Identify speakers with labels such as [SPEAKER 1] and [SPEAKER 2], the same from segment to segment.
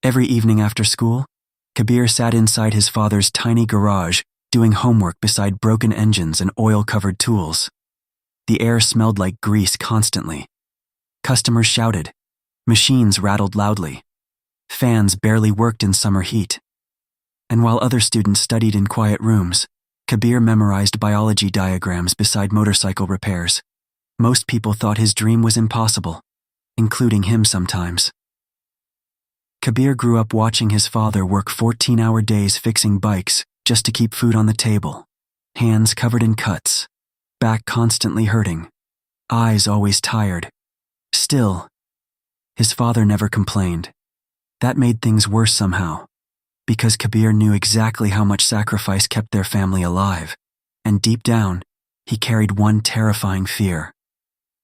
[SPEAKER 1] Every evening after school, Kabir sat inside his father's tiny garage, doing homework beside broken engines and oil-covered tools. The air smelled like grease constantly. Customers shouted. Machines rattled loudly. Fans barely worked in summer heat. And while other students studied in quiet rooms, Kabir memorized biology diagrams beside motorcycle repairs. Most people thought his dream was impossible, including him sometimes. Kabir grew up watching his father work 14-hour days fixing bikes just to keep food on the table, hands covered in cuts, back constantly hurting, eyes always tired. Still, his father never complained. That made things worse somehow, because Kabir knew exactly how much sacrifice kept their family alive, and deep down, he carried one terrifying fear.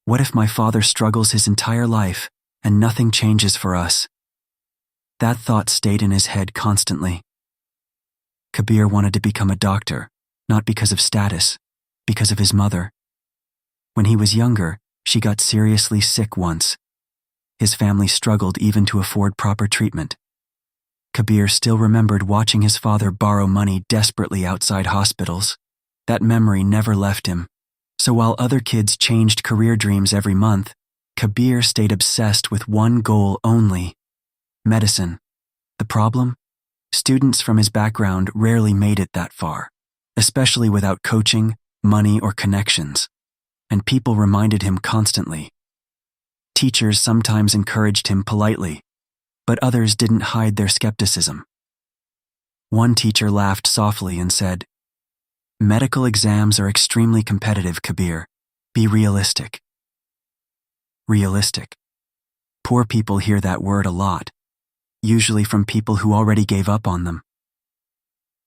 [SPEAKER 1] What if my father struggles his entire life and nothing changes for us? That thought stayed in his head constantly. Kabir wanted to become a doctor, not because of status, because of his mother. When he was younger, she got seriously sick once. His family struggled even to afford proper treatment. Kabir still remembered watching his father borrow money desperately outside hospitals. That memory never left him. So while other kids changed career dreams every month, Kabir stayed obsessed with one goal only: medicine. The problem? Students from his background rarely made it that far, especially without coaching, money, or connections. And people reminded him constantly. Teachers sometimes encouraged him politely, but others didn't hide their skepticism. One teacher laughed softly and said, "Medical exams are extremely competitive, Kabir. Be realistic." Realistic. Poor people hear that word a lot, usually from people who already gave up on them.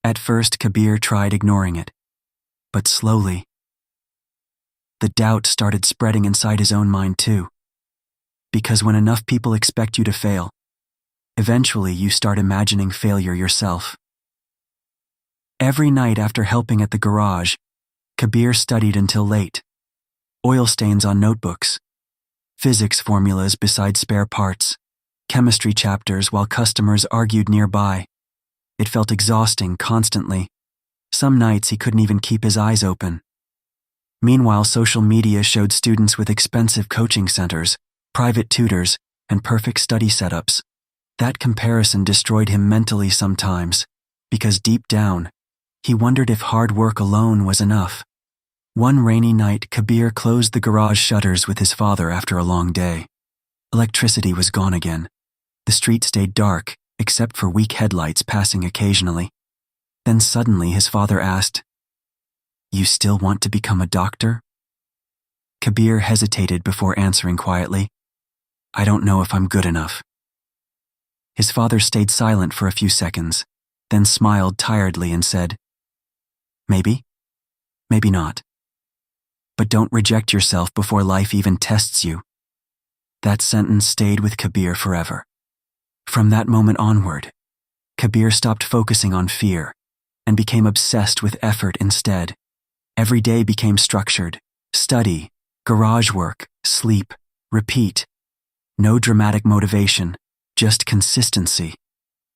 [SPEAKER 1] At first, Kabir tried ignoring it, but slowly, the doubt started spreading inside his own mind too. Because when enough people expect you to fail, eventually you start imagining failure yourself. Every night after helping at the garage, Kabir studied until late. Oil stains on notebooks, physics formulas beside spare parts, chemistry chapters while customers argued nearby. It felt exhausting constantly. Some nights he couldn't even keep his eyes open. Meanwhile, social media showed students with expensive coaching centers, private tutors, and perfect study setups. That comparison destroyed him mentally sometimes, because deep down, he wondered if hard work alone was enough. One rainy night, Kabir closed the garage shutters with his father after a long day. Electricity was gone again. The street stayed dark, except for weak headlights passing occasionally. Then suddenly his father asked, "You still want to become a doctor?" Kabir hesitated before answering quietly, "I don't know if I'm good enough." His father stayed silent for a few seconds, then smiled tiredly and said, "Maybe, maybe not. But don't reject yourself before life even tests you." That sentence stayed with Kabir forever. From that moment onward, Kabir stopped focusing on fear and became obsessed with effort instead. Every day became structured: study, garage work, sleep, repeat. No dramatic motivation, just consistency.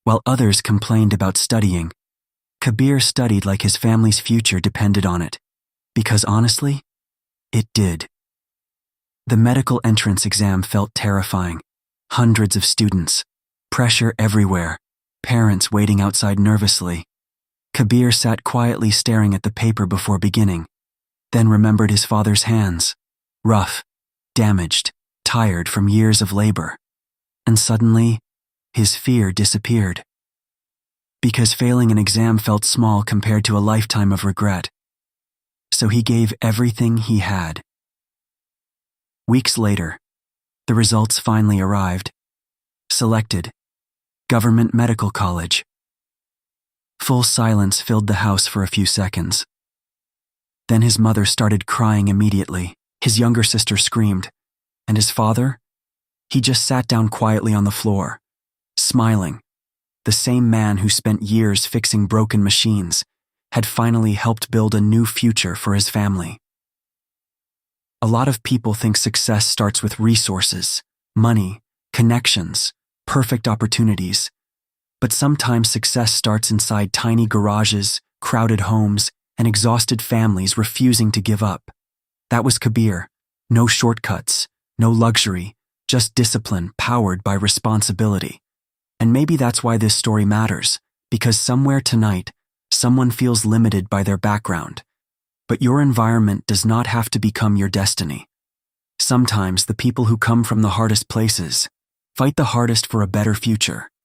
[SPEAKER 1] While others complained about studying, Kabir studied like his family's future depended on it. Because honestly, it did. The medical entrance exam felt terrifying. Hundreds of students, pressure everywhere, parents waiting outside nervously. Kabir sat quietly staring at the paper before beginning, then remembered his father's hands, rough, damaged, tired from years of labor. And suddenly, his fear disappeared. Because failing an exam felt small compared to a lifetime of regret. So he gave everything he had. Weeks later, the results finally arrived. Selected, Government Medical College. Full silence filled the house for a few seconds. Then his mother started crying immediately. His younger sister screamed. And his father? He just sat down quietly on the floor, smiling. The same man who spent years fixing broken machines had finally helped build a new future for his family. A lot of people think success starts with resources, money, connections, perfect opportunities, But sometimes success starts inside tiny garages, crowded homes, and exhausted families refusing to give up. That was Kabir. No shortcuts, no luxury, just discipline powered by responsibility. And maybe that's why this story matters, because somewhere tonight, someone feels limited by their background. But your environment does not have to become your destiny. Sometimes the people who come from the hardest places fight the hardest for a better future.